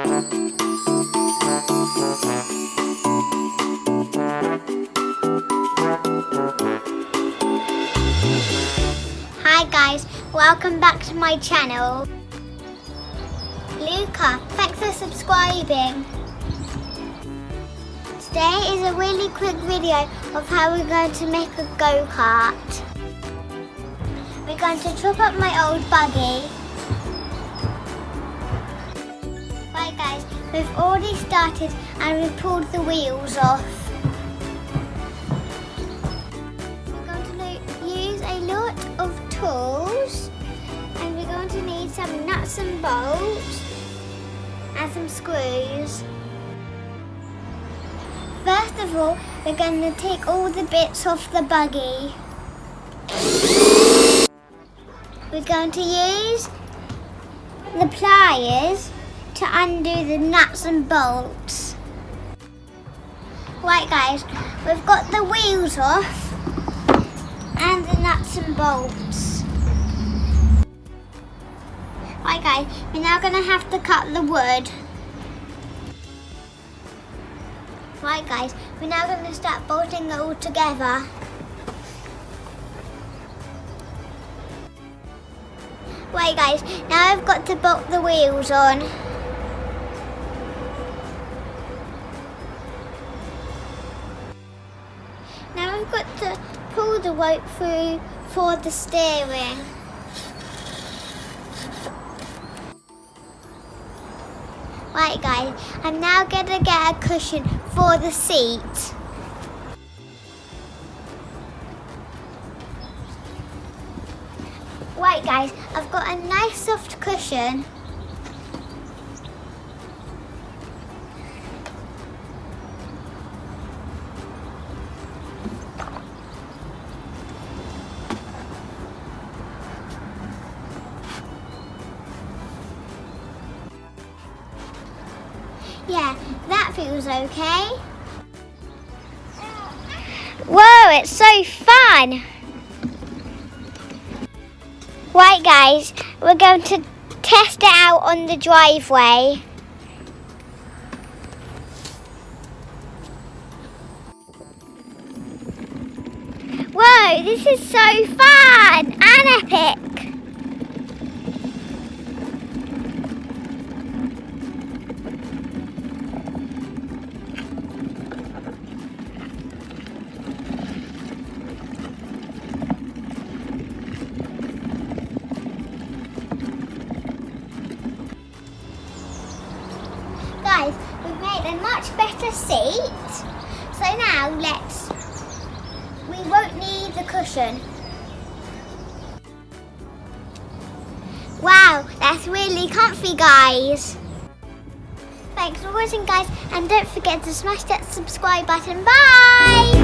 Hi guys, welcome back to my channel. Luca, thanks for subscribing. Today is a really quick video of how we're going to make a go-kart. We're going to chop up my old buggy. Right guys, we've already started and we've pulled the wheels off. We're going to use a lot of tools and we're going to need some nuts and bolts and some screws. First of all, we're going to take all the bits off the buggy. We're going to use the pliers to undo the nuts and bolts. Right guys, we've got the wheels off and the nuts and bolts. Right guys, we're now going to have to cut the wood. Right guys, we're now going to start bolting it all together. Right guys, now I've got to bolt the wheels on. Now I've got to pull the rope through for the steering. Right guys, I'm now going to get a cushion for the seat. Right guys, I've got a nice soft cushion. Yeah, that feels okay. Whoa, it's so fun! Right guys, we're going to test it out on the driveway. Whoa, this is so fun and epic! Guys, we've made a much better seat. So now we won't need the cushion. Wow, that's really comfy guys. Thanks for watching guys, and don't forget to smash that subscribe button. Bye!